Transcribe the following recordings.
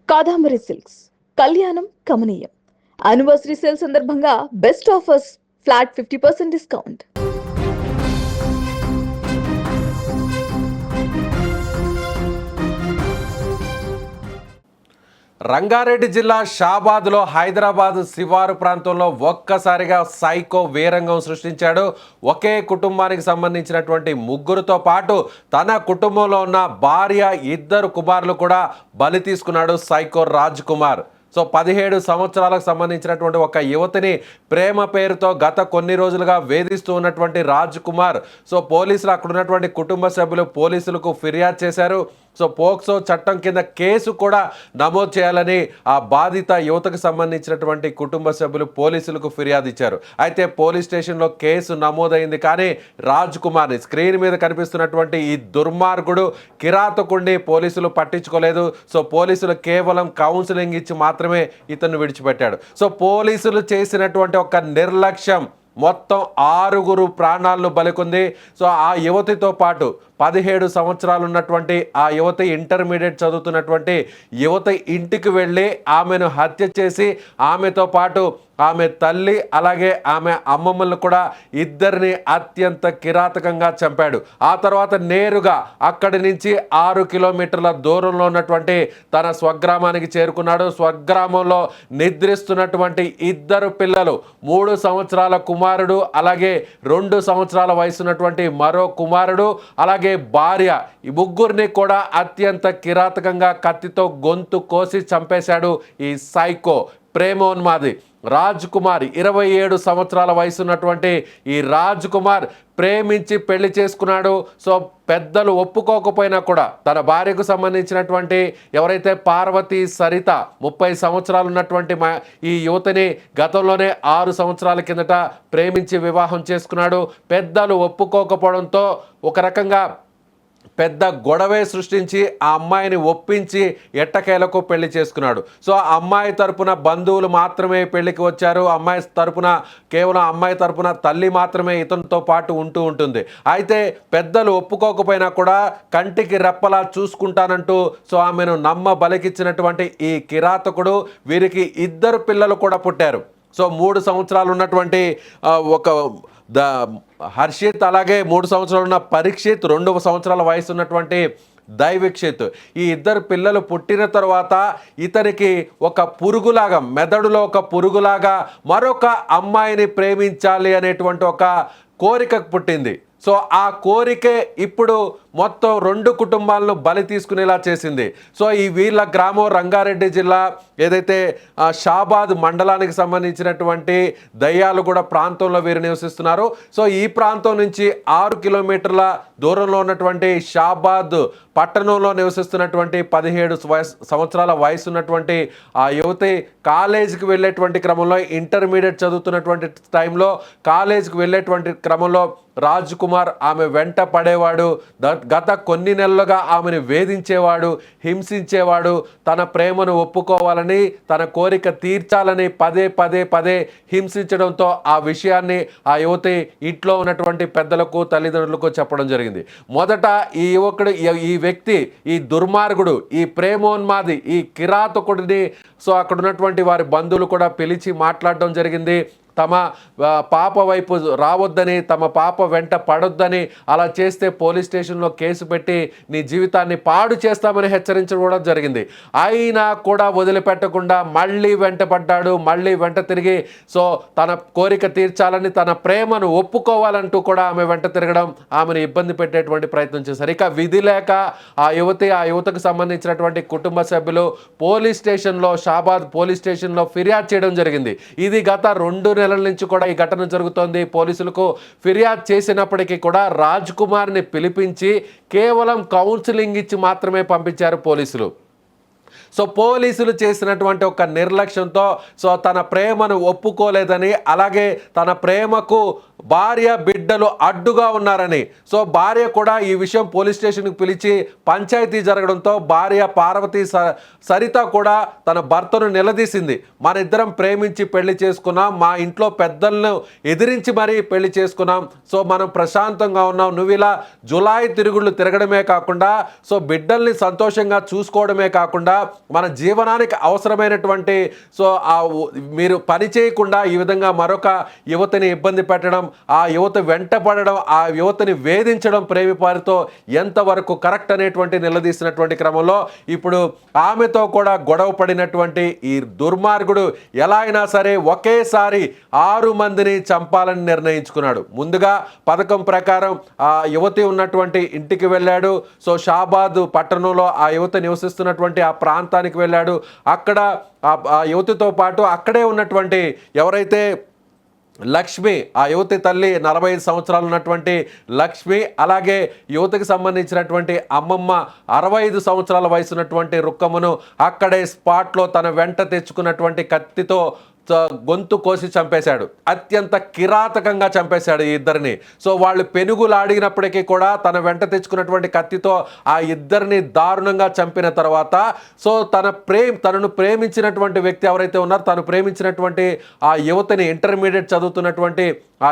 Kadambari silks కళ్యాణం కమనీయం anniversary sale సందర్భంగా best offers flat 50% discount. Rangareddy జిల్లా షాబాద్లో హైదరాబాద్ శివారు ప్రాంతంలో ఒక్కసారిగా సైకో వీరంగం సృష్టించాడు. ఒకే కుటుంబానికి సంబంధించినటువంటి ముగ్గురుతో పాటు తన కుటుంబంలో ఉన్న భార్య, 2 కుమారులు కూడా బలి తీసుకున్నాడు సైకో రాజ్ కుమార్. 17 సంవత్సరాలకు సంబంధించినటువంటి ఒక యువతిని ప్రేమ పేరుతో గత కొన్ని రోజులుగా వేధిస్తూ ఉన్నటువంటి రాజ్ కుమార్ పోలీసులు అక్కడ ఉన్నటువంటి కుటుంబ సభ్యులు పోలీసులకు ఫిర్యాదు చేశారు. పోక్సో చట్టం కింద కేసు కూడా నమోదు చేయాలని ఆ బాధిత యువతకు సంబంధించినటువంటి కుటుంబ సభ్యులు పోలీసులకు ఫిర్యాదు ఇచ్చారు. అయితే పోలీస్ స్టేషన్లో కేసు నమోదైంది, కానీ రాజ్ కుమార్ని స్క్రీన్ మీద కనిపిస్తున్నటువంటి ఈ దుర్మార్గుడు కిరాతకుండి పోలీసులు పట్టించుకోలేదు. పోలీసులు కేవలం కౌన్సిలింగ్ ఇచ్చి మాత్రమే ఇతను విడిచిపెట్టాడు. పోలీసులు చేసినటువంటి ఒక నిర్లక్ష్యం మొత్తం 6 ప్రాణాలను బలికొంది. ఆ యువతితో పాటు 17 సంవత్సరాలు ఉన్నటువంటి ఆ యువతి, ఇంటర్మీడియట్ చదువుతున్నటువంటి యువతి ఇంటికి వెళ్ళి ఆమెను హత్య చేసి ఆమెతో పాటు ఆమె తల్లి అలాగే ఆమె అమ్మమ్మలను కూడా ఇద్దరిని అత్యంత కిరాతకంగా చంపాడు. ఆ తర్వాత నేరుగా అక్కడి నుంచి 6 కిలోమీటర్ల దూరంలో ఉన్నటువంటి తన స్వగ్రామానికి చేరుకున్నాడు. స్వగ్రామంలో నిద్రిస్తున్నటువంటి 2 పిల్లలు, 3 సంవత్సరాల కుమారుడు అలాగే 2 సంవత్సరాల వయసున్నటువంటి మరో కుమారుడు అలాగే భార్య, ఈ ముగ్గురిని కూడా అత్యంత కిరాతకంగా కత్తితో గొంతు కోసి చంపేశాడు ఈ సైకో ప్రేమోన్మాది రాజ్ కుమార్. 27 సంవత్సరాల వయసున్నటువంటి ఈ రాజ్ కుమార్ ప్రేమించి పెళ్లి చేసుకున్నాడు. పెద్దలు ఒప్పుకోకపోయినా కూడా తన భార్యకు సంబంధించినటువంటి ఎవరైతే పార్వతి సరిత 30 సంవత్సరాలు ఉన్నటువంటి ఈ యువతిని గతంలోనే 6 సంవత్సరాల కిందట ప్రేమించి వివాహం చేసుకున్నాడు. పెద్దలు ఒప్పుకోకపోవడంతో ఒక రకంగా పెద్ద గొడవే సృష్టించి ఆ అమ్మాయిని ఒప్పించి ఎట్టకేలకు పెళ్లి చేసుకున్నాడు. ఆ అమ్మాయి తరపున బంధువులు మాత్రమే పెళ్లికి వచ్చారు. అమ్మాయి తరపున కేవలం అమ్మాయి తరపున తల్లి మాత్రమే ఇతనితో పాటు ఉంటుంది. అయితే పెద్దలు ఒప్పుకోకపోయినా కూడా కంటికి రెప్పలా చూసుకుంటానంటూ ఆమెను నమ్మ బలికిచ్చినటువంటి ఈ కిరాతకుడు వీరికి 2 పిల్లలు కూడా పుట్టారు. 3 సంవత్సరాలు ఉన్నటువంటి ఒక హర్షిత్ అలాగే 3 సంవత్సరాలు ఉన్న పరీక్షిత్, 2 సంవత్సరాల వయసు ఉన్నటువంటి దైవిక్షిత్. ఈ 2 పిల్లలు పుట్టిన తర్వాత ఇతనికి ఒక పురుగులాగా, మెదడులో ఒక పురుగులాగా మరొక అమ్మాయిని ప్రేమించాలి అనేటువంటి ఒక కోరిక పుట్టింది. ఆ కోరికే ఇప్పుడు మొత్తం 2 కుటుంబాలను బలి తీసుకునేలా చేసింది. ఈ వీళ్ళ గ్రామం రంగారెడ్డి జిల్లా ఏదైతే షాబాద్ మండలానికి సంబంధించినటువంటి దయ్యాలుగూడ ప్రాంతంలో వీరు నివసిస్తున్నారు. ఈ ప్రాంతం నుంచి 6 కిలోమీటర్ల దూరంలో ఉన్నటువంటి షాబాద్ పట్టణంలో నివసిస్తున్నటువంటి 17 సంవత్సరాల వయసు ఉన్నటువంటి ఆ యువతి కాలేజీకి వెళ్ళేటువంటి క్రమంలో, ఇంటర్మీడియట్ చదువుతున్నటువంటి టైంలో కాలేజీకి వెళ్ళేటువంటి క్రమంలో రాజ్ కుమార్ ఆమె వెంట పడేవాడు. గత కొన్ని నెలలుగా ఆమెను వేధించేవాడు, హింసించేవాడు. తన ప్రేమను ఒప్పుకోవాలని, తన కోరిక తీర్చాలని పదే హింసించడంతో ఆ విషయాన్ని ఆ యువతి ఇంట్లో ఉన్నటువంటి పెద్దలకు, తల్లిదండ్రులకు చెప్పడం జరిగింది. మొదట ఈ యువకుడు, ఈ వ్యక్తి, ఈ దుర్మార్గుడు, ఈ ప్రేమోన్మాది, ఈ కిరాతకుడిని అక్కడ ఉన్నటువంటి వారి బంధువులు కూడా పిలిచి మాట్లాడడం జరిగింది. తమ పాప వైపు రావద్దని, తమ పాప వెంట పడొద్దని, అలా చేస్తే పోలీస్ స్టేషన్లో కేసు పెట్టి నీ జీవితాన్ని పాడు చేస్తామని హెచ్చరించడం జరిగింది. అయినా కూడా వదిలిపెట్టకుండా మళ్ళీ వెంట పడ్డాడు. మళ్ళీ వెంట తిరిగి తన కోరిక తీర్చాలని, తన ప్రేమను ఒప్పుకోవాలంటూ కూడా ఆమె వెంట తిరగడం, ఆమెను ఇబ్బంది పెట్టేటువంటి ప్రయత్నం చేశారు. ఇక విధి లేక ఆ యువతకు సంబంధించినటువంటి కుటుంబ సభ్యులు పోలీస్ స్టేషన్లో, షాబాద్ పోలీస్ స్టేషన్లో ఫిర్యాదు చేయడం జరిగింది. ఇది గత 2 నెలల నుంచి కూడా ఈ ఘటన జరుగుతోంది. పోలీసులకు ఫిర్యాదు చేసినప్పటికీ కూడా రాజ్ కుమార్ని పిలిపించి కేవలం కౌన్సిలింగ్ ఇచ్చి మాత్రమే పంపించారు పోలీసులు. పోలీసులు చేసినటువంటి ఒక నిర్లక్ష్యంతో తన ప్రేమను ఒప్పుకోలేదని, అలాగే తన ప్రేమకు భార్య బిడ్డలు అడ్డుగా ఉన్నారని భార్య కూడా ఈ విషయం పోలీస్ స్టేషన్కి పిలిచి పంచాయతీ జరగడంతో భార్య పార్వతి సరిత కూడా తన భర్తను నిలదీసింది. మన ఇద్దరం ప్రేమించి పెళ్లి చేసుకున్నాం, మా ఇంట్లో పెద్దలను ఎదిరించి మరీ పెళ్లి చేసుకున్నాం, మనం ప్రశాంతంగా ఉన్నాం, నువ్వు ఇలా జులాయి తిరుగుళ్ళు తిరగడమే కాకుండా బిడ్డల్ని సంతోషంగా చూసుకోవడమే కాకుండా మన జీవనానికి అవసరమైనటువంటి సో మీరు పని చేయకుండా ఈ విధంగా మరొక యువతిని ఇబ్బంది పెట్టడం, ఆ యువత వెంట పడడం, ఆ యువతిని వేధించడం ప్రేమిపారితో ఎంతవరకు కరెక్ట్ అనేటువంటి నిలదీసినటువంటి క్రమంలో ఇప్పుడు ఆమెతో కూడా గొడవ పడినటువంటి ఈ దుర్మార్గుడు ఎలా అయినా సరే ఒకేసారి 6 మందిని చంపాలని నిర్ణయించుకున్నాడు. ముందుగా పథకం ప్రకారం ఆ యువతి ఉన్నటువంటి ఇంటికి వెళ్ళాడు. సో షాబాద్ పట్టణంలో ఆ యువత నివసిస్తున్నటువంటి ఆ ప్రాంతానికి వెళ్ళాడు. అక్కడ ఆ యువతితో పాటు అక్కడే ఉన్నటువంటి ఎవరైతే లక్ష్మి, ఆ యువతి తల్లి 45 సంవత్సరాలు ఉన్నటువంటి లక్ష్మి, అలాగే యువతికి సంబంధించినటువంటి అమ్మమ్మ 65 సంవత్సరాల వయసు ఉన్నటువంటి రుక్కమ్మను అక్కడే స్పాట్లో తన వెంట తెచ్చుకున్నటువంటి కత్తితో గొంతు కోసి చంపేశాడు. అత్యంత కిరాతకంగా చంపేశాడు ఈ ఇద్దరిని. సో వాళ్ళు పెనుగులాడినప్పటికీ కూడా తన వెంట తెచ్చుకున్నటువంటి కత్తితో ఆ ఇద్దరిని దారుణంగా చంపిన తర్వాత సో తనను ప్రేమించినటువంటి వ్యక్తి ఎవరైతే ఉన్నారో, తను ప్రేమించినటువంటి ఆ యువతిని, ఇంటర్మీడియట్ చదువుతున్నటువంటి ఆ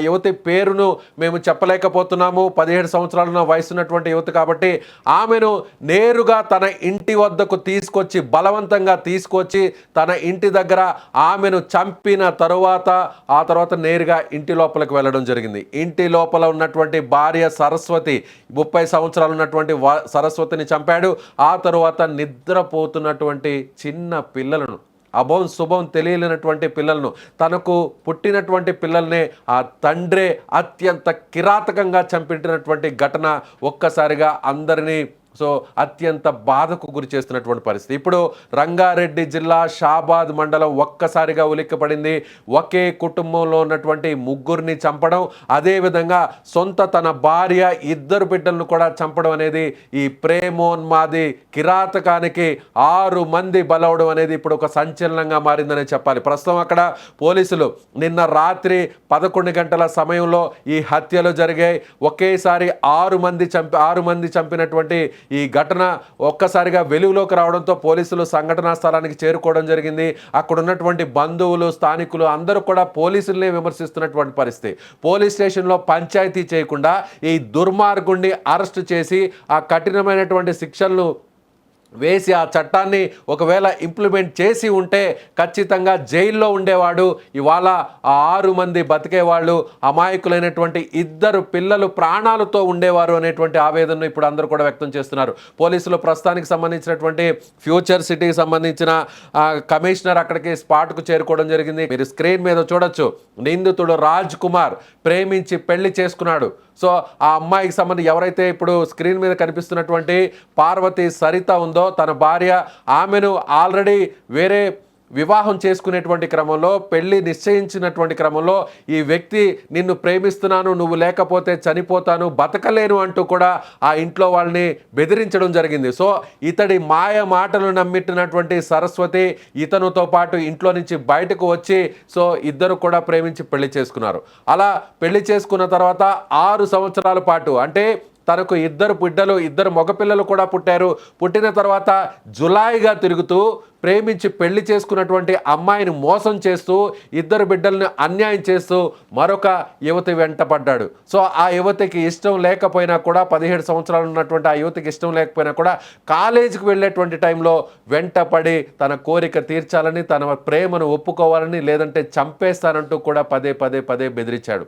యువతి పేరును మేము చెప్పలేకపోతున్నాము, 17 సంవత్సరాల వయసున్నటువంటి యువతి కాబట్టి ఆమెను నేరుగా తన ఇంటి వద్దకు తీసుకొచ్చి బలవంతంగా తీసుకొచ్చి తన ఇంటి దగ్గర ఆమెను చంపిన తరువాత ఆ తర్వాత నేరుగా ఇంటి లోపలికి వెళ్ళడం జరిగింది. ఇంటి లోపల ఉన్నటువంటి భార్య సరస్వతి, 30 సంవత్సరాలు ఉన్నటువంటి సరస్వతిని చంపాడు. ఆ తరువాత నిద్రపోతున్నటువంటి చిన్న పిల్లలను, అభం శుభం తెలియలేనటువంటి పిల్లలను, తనకు పుట్టినటువంటి పిల్లల్ని ఆ తండ్రే అత్యంత కిరాతకంగా చంపినటువంటి ఘటన ఒక్కసారిగా అందరినీ సో అత్యంత బాధకు గురి చేస్తున్నటువంటి పరిస్థితి. ఇప్పుడు రంగారెడ్డి జిల్లా షాబాద్ మండలం ఒక్కసారిగా ఉలిక్కిపడింది. ఒకే కుటుంబంలో ఉన్నటువంటి ముగ్గురిని చంపడం, అదేవిధంగా తన భార్య, 2 బిడ్డలను కూడా చంపడం అనేది ఈ ప్రేమోన్మాది కిరాతకానికి 6 మంది బలవడం అనేది ఇప్పుడు ఒక సంచలనంగా మారిందని చెప్పాలి. ప్రస్తుతం అక్కడ పోలీసులు నిన్న రాత్రి 11 గంటల సమయంలో ఈ హత్యలు జరిగాయి. ఒకేసారి 6 మంది చంపినటువంటి ఈ ఘటన ఒక్కసారిగా వెలుగులోకి రావడంతో పోలీసులు సంఘటనా స్థలానికి చేరుకోవడం జరిగింది. అక్కడ ఉన్నటువంటి బంధువులు, స్థానికులు అందరూ కూడా పోలీసులనే విమర్శిస్తున్నటువంటి పరిస్థితి. పోలీస్ స్టేషన్లో పంచాయతీ చేయకుండా ఈ దుర్మార్గుణ్ణి అరెస్ట్ చేసి ఆ కఠినమైనటువంటి శిక్షలను వేసి ఆ చట్టాన్ని ఒకవేళ ఇంప్లిమెంట్ చేసి ఉంటే ఖచ్చితంగా జైల్లో ఉండేవాడు. ఇవాళ ఆ 6 మంది బతికేవాళ్ళు, అమాయకులైనటువంటి 2 పిల్లలు ప్రాణాలతో ఉండేవారు అనేటువంటి ఆవేదనను ఇప్పుడు అందరూ కూడా వ్యక్తం చేస్తున్నారు. పోలీసులు ప్రస్తుతానికి సంబంధించినటువంటి ఫ్యూచర్ సిటీకి సంబంధించిన కమిషనర్ అక్కడికి స్పాట్కు చేరుకోవడం జరిగింది. మీరు స్క్రీన్ మీద చూడొచ్చు. నిందితుడు రాజ్ కుమార్ ప్రేమించి పెళ్లి చేసుకున్నాడు. సో ఆ అమ్మాయికి సంబంధించి ఎవరైతే ఇప్పుడు స్క్రీన్ మీద కనిపిస్తున్నటువంటి పార్వతి సరిత ఉందో, తన భార్య, ఆమెను ఆల్రెడీ వేరే వివాహం చేసుకునేటువంటి క్రమంలో, పెళ్లి నిశ్చయించినటువంటి క్రమంలో ఈ వ్యక్తి నిన్ను ప్రేమిస్తున్నాను, నువ్వు లేకపోతే చనిపోతాను, బతకలేను అంటూ కూడా ఆ ఇంట్లో వాళ్ళని బెదిరించడం జరిగింది. సో ఇతడి మాయ మాటలు నమ్మిట్టినటువంటి సరస్వతి ఇతనుతో పాటు ఇంట్లో నుంచి బయటకు వచ్చి సో ఇద్దరు కూడా ప్రేమించి పెళ్లి చేసుకున్నారు. అలా పెళ్లి చేసుకున్న తర్వాత 6 సంవత్సరాల పాటు, అంటే తనకు 2 బిడ్డలు, 2 మగపిల్లలు కూడా పుట్టారు. పుట్టిన తర్వాత జులాయిగా తిరుగుతూ ప్రేమించి పెళ్లి చేసుకున్నటువంటి అమ్మాయిని మోసం చేస్తూ 2 బిడ్డలను అన్యాయం చేస్తూ మరొక యువతి వెంట పడ్డాడు. సో ఆ యువతికి ఇష్టం లేకపోయినా కూడా, 17 సంవత్సరాలు ఉన్నటువంటి ఆ యువతికి ఇష్టం లేకపోయినా కూడా కాలేజీకి వెళ్ళేటువంటి టైంలో వెంట పడి తన కోరిక తీర్చాలని, తన ప్రేమను ఒప్పుకోవాలని, లేదంటే చంపేస్తానంటూ కూడా పదే బెదిరించాడు.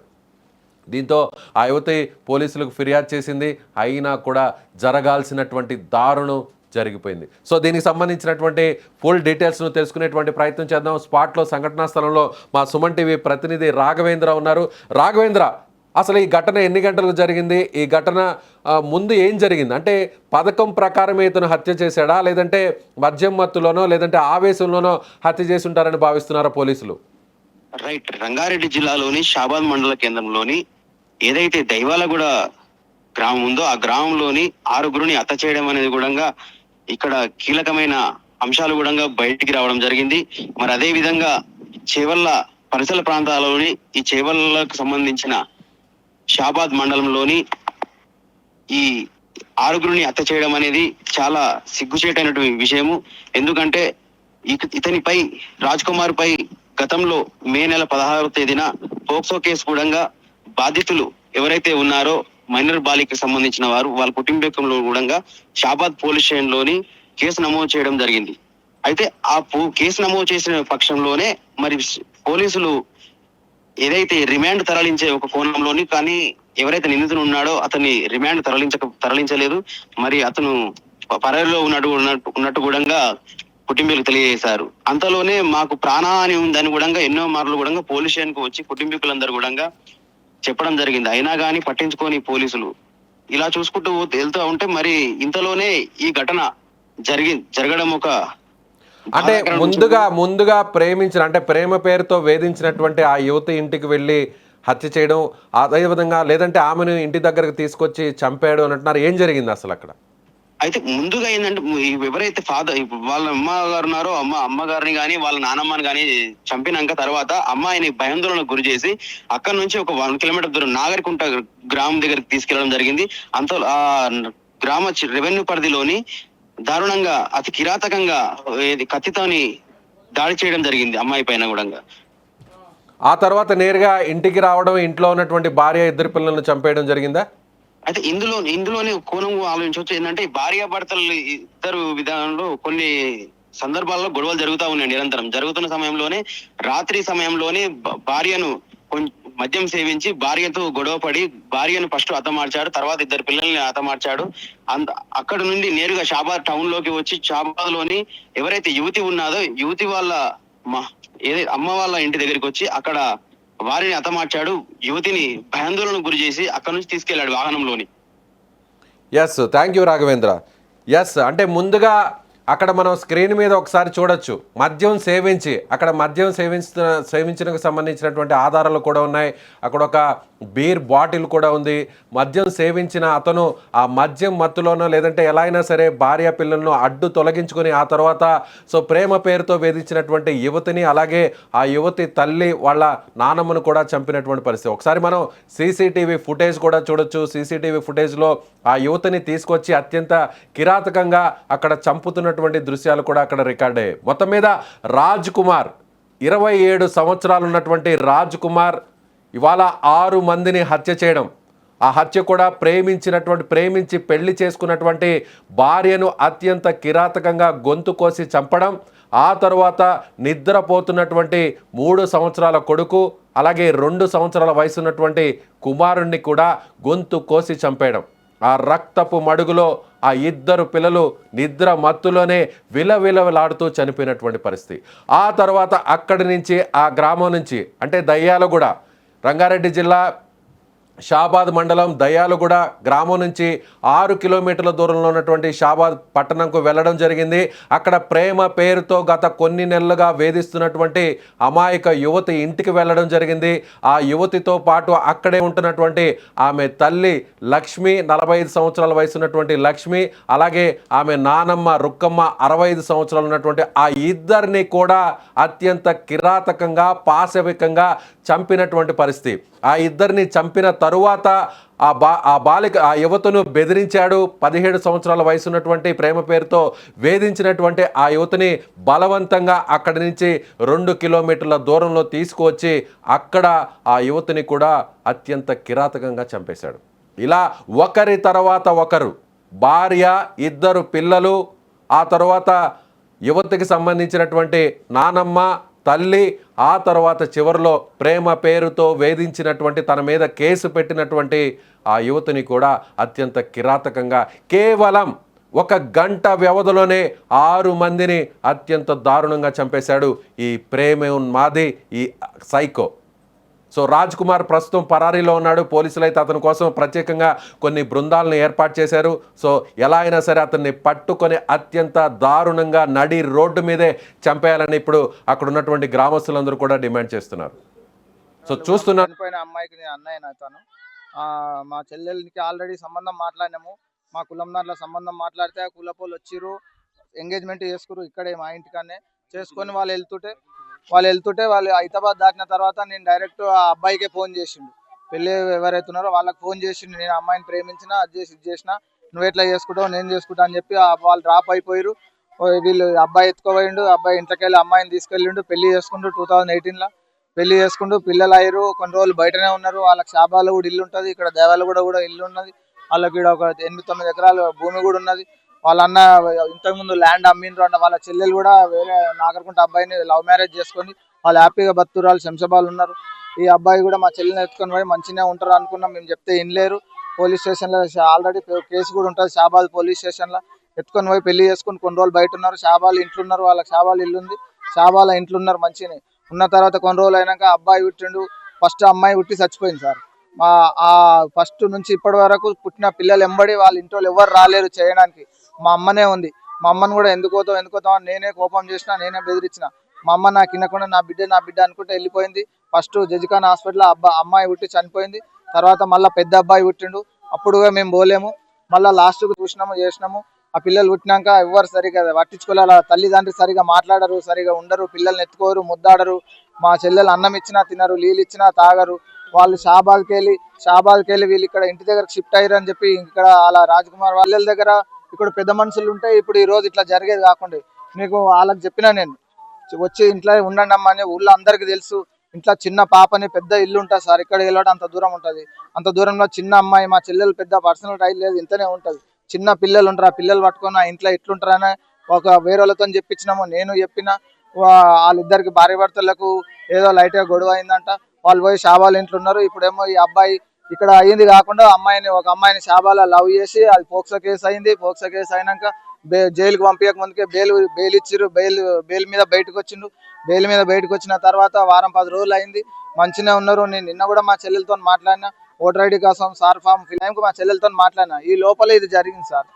దీంతో ఆ యువతి పోలీసులకు ఫిర్యాదు చేసింది. అయినా కూడా జరగాల్సినటువంటి దారుణం జరిగిపోయింది. సో దీనికి సంబంధించినటువంటి ఫుల్ డీటెయిల్స్ను తెలుసుకునేటువంటి ప్రయత్నం చేద్దాం. స్పాట్లో సంఘటనా స్థలంలో మా సుమన్ టీవీ ప్రతినిధి రాఘవేంద్ర ఉన్నారు. రాఘవేంద్ర, అసలు ఈ ఘటన ఎన్ని గంటలకు జరిగింది? ఈ ఘటన ముందు ఏం జరిగింది? అంటే పథకం ప్రకారమే ఇతను హత్య చేశాడా, లేదంటే మద్యం మత్తులోనో లేదంటే ఆవేశంలోనో హత్య చేసి ఉంటారని భావిస్తున్నారా పోలీసులు? రైట్. రంగారెడ్డి జిల్లాలోని షాబాద్ మండల కేంద్రంలోని ఏదైతే దైవాలగూడ గ్రామం ఉందో ఆ గ్రామంలోని 6గురిని హత్య చేయడం అనేది కూడా ఇక్కడ కీలకమైన అంశాలు కూడా బయటికి రావడం జరిగింది. మరి అదే విధంగా చేవల్ల పరిసర ప్రాంతాలలోని ఈ చేవల్లకు సంబంధించిన షాబాద్ మండలంలోని ఈ 6గురిని హత్య చేయడం అనేది చాలా సిగ్గుచేటైనటువంటి విషయము. ఎందుకంటే ఇతనిపై, రాజ్ కుమార్ పై గతంలో మే నెల 16వ తేదీన పోక్సో కేసు కూడా బాధితులు ఎవరైతే ఉన్నారో మైనర్ బాలికకు సంబంధించిన వారు, వాళ్ళ కుటుంబంలో కూడా షాబాద్ పోలీస్ స్టేషన్ లోని కేసు నమోదు చేయడం జరిగింది. అయితే ఆ కేసు నమోదు చేసిన పక్షంలోనే మరి పోలీసులు ఏదైతే రిమాండ్ తరలించే ఒక కోణంలోని, కానీ ఎవరైతే నిందితుడు ఉన్నాడో అతన్ని రిమాండ్ తరలించలేదు. మరి అతను పరారీలో ఉన్నట్టు కూడా కుటుంబీకులకు తెలియజేశారు. అంతలోనే మాకు ప్రాణహాని ఉందని కూడా ఎన్నో మార్లు కూడా పోలీస్ స్టేషన్కు వచ్చి కుటుంబీకులందరూ కూడా చెప్పడం జరిగింది. అయినా కానీ పట్టించుకొని పోలీసులు ఇలా చూసుకుంటూ వెళ్తూ ఉంటే మరి ఇంతలోనే ఈ ఘటన జరగడం ఒక అంటే ముందుగా ప్రేమించిన, అంటే ప్రేమ పేరుతో వేధించినటువంటి ఆ యువతి ఇంటికి వెళ్ళి హత్య చేయడం, అదేవిధంగా లేదంటే ఆమెను ఇంటి దగ్గరకు తీసుకొచ్చి చంపాడు అని అంటున్నారు. ఏం జరిగింది అసలు అక్కడ? అయితే ముందుగా ఏంటంటే ఎవరైతే ఫాదర్ వాళ్ళ అమ్మగారు ఉన్నారో అమ్మగారిని కానీ వాళ్ళ నానమ్మని కానీ చంపినాక తర్వాత అమ్మాయిని భయాందోళనకు గురి చేసి అక్కడ నుంచి ఒక 1 కిలోమీటర్ దూరం నాగరికుంట గ్రామం దగ్గరికి తీసుకెళ్లడం జరిగింది. అంత ఆ గ్రామ రెవెన్యూ పరిధిలోని దారుణంగా అతి కిరాతకంగా కత్తితోని దాడి చేయడం జరిగింది అమ్మాయి పైన కూడా. ఆ తర్వాత నేరుగా ఇంటికి రావడం, ఇంట్లో ఉన్నటువంటి భార్య, 2 పిల్లలను చంపేయడం జరిగిందా? అయితే ఇందులోనే కోణం ఆలోచించవచ్చు. ఏంటంటే భార్యాభర్తలు ఇద్దరు విధానంలో కొన్ని సందర్భాల్లో గొడవలు జరుగుతూ ఉన్నాయి. నిరంతరం జరుగుతున్న సమయంలోనే రాత్రి సమయంలోనే భార్యను మద్యం సేవించి భార్యతో గొడవ పడి భార్యను ఫస్ట్ హతమార్చాడు, తర్వాత 2 పిల్లల్ని హతమార్చాడు. అక్కడ నుండి నేరుగా షాబాద్ టౌన్ లోకి వచ్చి షాబాద్ లోని ఎవరైతే యువతి ఉన్నాదో యువతి వాళ్ళ అమ్మ వాళ్ళ ఇంటి దగ్గరికి వచ్చి అక్కడ వారిని హతమార్చాడు. యువతిని భయాందోళనకు గురి చేసి అక్కడ నుంచి తీసుకెళ్లాడు వాహనంలోని. Yes, thank you Raghavendra. Yes, అంటే ముందుగా అక్కడ మనం స్క్రీన్ మీద ఒకసారి చూడొచ్చు, మద్యం సేవించి, అక్కడ మద్యం సేవించడానికి సంబంధించినటువంటి ఆధారాలు కూడా ఉన్నాయి. అక్కడ ఒక బీర్ బాటిల్ కూడా ఉంది. మద్యం సేవించిన అతను ఆ మద్యం మత్తులోనో లేదంటే ఎలా అయినా సరే భార్య పిల్లలను అడ్డు తొలగించుకొని ఆ తర్వాత ప్రేమ పేరుతో వేధించినటువంటి యువతిని, అలాగే ఆ యువతి తల్లి వాళ్ళ నానమ్మను కూడా చంపినటువంటి పరిస్థితి. ఒకసారి మనం సీసీటీవీ ఫుటేజ్ కూడా చూడొచ్చు. సీసీటీవీ ఫుటేజ్లో ఆ యువతిని తీసుకొచ్చి అత్యంత కిరాతకంగా అక్కడ చంపుతున్నటువంటి దృశ్యాలు కూడా అక్కడ రికార్డ్ అయ్యాయి. మొత్తం మీద రాజ్ కుమార్, 27 సంవత్సరాలు ఉన్నటువంటి రాజ్ కుమార్ ఇవాళ 6 మందిని హత్య చేయడం, ఆ హత్య కూడా ప్రేమించి పెళ్లి చేసుకున్నటువంటి భార్యను అత్యంత కిరాతకంగా గొంతు కోసి చంపడం, ఆ తర్వాత నిద్రపోతున్నటువంటి 3 సంవత్సరాల కొడుకు అలాగే 2 సంవత్సరాల వయసు ఉన్నటువంటి కుమారుణ్ణి కూడా గొంతు కోసి చంపేయడం. ఆ రక్తపు మడుగులో ఆ 2 పిల్లలు నిద్ర మత్తులోనే విలవిలలాడుతూ చనిపోయినటువంటి పరిస్థితి. ఆ తర్వాత అక్కడి నుంచి ఆ గ్రామం నుంచి, అంటే దయ్యాలగూడ, రంగారెడ్డి జిల్లా షాబాద్ మండలం దయ్యాలగూడ గ్రామం నుంచి 6 కిలోమీటర్ల దూరంలో ఉన్నటువంటి షాబాద్ పట్టణంకు వెళ్ళడం జరిగింది. అక్కడ ప్రేమ పేరుతో గత కొన్ని నెలలుగా వేధిస్తున్నటువంటి అమాయక యువతి ఇంటికి వెళ్ళడం జరిగింది. ఆ యువతితో పాటు అక్కడే ఉంటున్నటువంటి ఆమె తల్లి లక్ష్మి, 45 సంవత్సరాల వయసు ఉన్నటువంటి లక్ష్మి, అలాగే ఆమె నానమ్మ రుక్కమ్మ, 65 సంవత్సరాలు ఉన్నటువంటి ఆ ఇద్దరిని కూడా అత్యంత కిరాతకంగా పాశవికంగా చంపినటువంటి పరిస్థితి. ఆ ఇద్దరిని చంపిన తరువాత ఆ యువతను బెదిరించాడు. 17 సంవత్సరాల వయసు ఉన్నటువంటి ప్రేమ పేరుతో వేధించినటువంటి ఆ యువతిని బలవంతంగా అక్కడి నుంచి 2 కిలోమీటర్ల దూరంలో తీసుకువచ్చి అక్కడ ఆ యువతిని కూడా అత్యంత కిరాతకంగా చంపేశాడు. ఇలా ఒకరి తర్వాత ఒకరు, భార్య, 2 పిల్లలు, ఆ తర్వాత యువతికి సంబంధించినటువంటి నానమ్మ, తల్లి, ఆ తర్వాత చివరిలో ప్రేమ పేరుతో వేధించినటువంటి, తన మీద కేసు పెట్టినటువంటి ఆ యువతిని కూడా అత్యంత కిరాతకంగా కేవలం 1 గంట వ్యవధిలోనే 6 మందిని అత్యంత దారుణంగా చంపేశాడు ఈ ప్రేమోన్మాది, ఈ సైకో. రాజ్ కుమార్ ప్రస్తుతం పరారీలో ఉన్నాడు. పోలీసులు అయితే అతని కోసం ప్రత్యేకంగా కొన్ని బృందాలను ఏర్పాటు చేశారు. ఎలా అయినా సరే అతన్ని పట్టుకొని అత్యంత దారుణంగా నడి రోడ్డు మీదే చంపేయాలని ఇప్పుడు అక్కడ ఉన్నటువంటి గ్రామస్తులందరూ కూడా డిమాండ్ చేస్తున్నారు. చూస్తున్నారు. చనిపోయిన అమ్మాయికి నేను అన్నయ్య తను. మా చెల్లెలకి ఆల్రెడీ సంబంధం మాట్లాడినాము. మా కులందారుల సంబంధం మాట్లాడితే ఆ కులపోళ్ళు వచ్చిర్రు, ఎంగేజ్మెంట్ చేసుకురు. ఇక్కడే మా ఇంటికాన్నే చేసుకొని వాళ్ళు వెళ్తుంటే వాళ్ళు హైదరాబాద్ దాటిన తర్వాత నేను డైరెక్ట్ ఆ అబ్బాయికే ఫోన్ చేసిండు. పెళ్ళి ఎవరైతే ఉన్నారో వాళ్ళకి ఫోన్ చేసిండు. నేను అమ్మాయిని ప్రేమించిన, అది చేసి ఇది చేసిన, నువ్వు ఎట్లా చేసుకుంటావు, నేను చేసుకుంటా అని చెప్పి వాళ్ళు డ్రాప్ అయిపోయారు. వీళ్ళు అబ్బాయి ఎత్తుకోపోయిండు. అబ్బాయి ఇంట్లోకి వెళ్ళి అమ్మాయిని తీసుకెళ్ళిండు. పెళ్లి చేసుకుంటూ 2018లో పెళ్లి చేసుకుంటూ పిల్లలు అయ్యారు. కొన్ని రోజులు బయటనే ఉన్నారు. వాళ్ళకి షాబాలో కూడా ఇల్లు ఉంటుంది, ఇక్కడ దేవాలగూడ కూడా ఇల్లు ఉన్నది. వాళ్ళకి ఒక 8-9 ఎకరాల భూమి కూడా ఉన్నది. వాళ్ళ అన్న ఇంతకుముందు ల్యాండ్ అమ్మిండ్రు అన్న, వాళ్ళ చెల్లెలు కూడా వేరే నాగర్కుంట అబ్బాయిని లవ్ మ్యారేజ్ చేసుకొని వాళ్ళు హ్యాపీగా బతుకురాలు శంషాబాద్ ఉన్నారు. ఈ అబ్బాయి కూడా మా చెల్లిని ఎత్తుకొని పోయి మంచిగానే ఉంటారు అనుకున్నాం. మేము చెప్తే వినలేరు. పోలీస్ స్టేషన్లో ఆల్రెడీ కేసు కూడా ఉంటుంది షాబాద్ పోలీస్ స్టేషన్లో. ఎత్తుకొని పోయి పెళ్లి చేసుకుని కొన్ని రోజులు బయట ఉన్నారు. షాబాద్ ఇంట్లో ఉన్నారు. వాళ్ళకి షాబాద్ ఇల్లు ఉంది. షాబాద్ ఇంట్లో ఉన్నారు మంచిగానే ఉన్న తర్వాత కొన్ని రోజులు అయినాక అబ్బాయి పుట్టిండు. ఫస్ట్ అమ్మాయి పుట్టి చచ్చిపోయింది సార్. ఆ ఫస్ట్ నుంచి ఇప్పటి వరకు పుట్టిన పిల్లలు ఎంబడి వాళ్ళ ఇంట్లో ఎవరు రాలేరు చేయడానికి. మా అమ్మనే ఉంది. మా అమ్మని కూడా ఎందుకు పోతావు అని నేనే కోపం చేసిన, నేనే బెదిరించిన. మా అమ్మ నాకు వినకుండా నా బిడ్డ అనుకుంటే వెళ్ళిపోయింది. ఫస్ట్ జజిఖాన్ హాస్పిటల్లో అమ్మాయి పుట్టి చనిపోయింది. తర్వాత మళ్ళీ పెద్ద అబ్బాయి పుట్టిండు. అప్పుడు మేము పోలేము. మళ్ళీ లాస్ట్కు చూసినాము చేసినాము. ఆ పిల్లలు పుట్టినాక ఎవరు సరిగా పట్టించుకోవాలి. తల్లిదండ్రి సరిగా మాట్లాడరు, సరిగా ఉండరు, పిల్లల్ని ఎత్తుకోరు, ముద్దాడరు. మా చెల్లెలు అన్నం ఇచ్చినా తినరు, నీళ్ళు ఇచ్చినా తాగరు. వాళ్ళు షాబాద్కి వెళ్ళి వీళ్ళు ఇక్కడ ఇంటి దగ్గర షిఫ్ట్ అయ్యారు అని చెప్పి ఇక్కడ అలా రాజ్కుమార్ వాళ్ళ దగ్గర ఇక్కడ పెద్ద మనుషులు ఉంటే ఇప్పుడు ఈ రోజు ఇట్లా జరిగేది కాకుండా మీకు వాళ్ళకి చెప్పినా నేను వచ్చి ఇంట్లో ఉండండి అమ్మా అని. ఊళ్ళో అందరికి తెలుసు. ఇంట్లో చిన్న పాపని పెద్ద ఇల్లు ఉంటుంది సార్. ఇక్కడ వెళ్ళడం అంత దూరం ఉంటుంది. అంత దూరంలో చిన్న అమ్మాయి మా చెల్లెలు పెద్ద పర్సనల్ టైల్ లేదు, ఇంతనే ఉంటుంది. చిన్న పిల్లలు ఉంటారు. ఆ పిల్లలు పట్టుకొని ఆ ఇంట్లో ఎట్లుంటారని ఒక వేరే వాళ్ళతో చెప్పించినాము. నేను చెప్పిన వాళ్ళిద్దరికి భార్య భర్తలకు ఏదో లైట్గా గొడవ అయిందంట. వాళ్ళు పోయి షాబాల్ ఇంట్లో ఉన్నారు. ఇప్పుడేమో ఈ అబ్బాయి ఇక్కడ అయ్యింది కాకుండా ఒక అమ్మాయిని షాబాలో లవ్ చేసి అది పోక్సో కేసు అయింది. పోక్సో కేసు అయినాక జైలుకి పంపించక ముందుకే బెయిల్ ఇచ్చిర్రు. బెయిల్ మీద బయటకు వచ్చిండు. బెయిల్ మీద బయటకు వచ్చిన తర్వాత వారం 10 రోజులు అయింది. మంచిగా ఉన్నారు. నేను నిన్న కూడా మా చెల్లెలతో మాట్లాడినా. ఓటర్ ఐడి కోసం సార్ ఫామ్ ఫిల్ మా చెల్లెలతో మాట్లాడినా. ఈ లోపల ఇది జరిగింది సార్.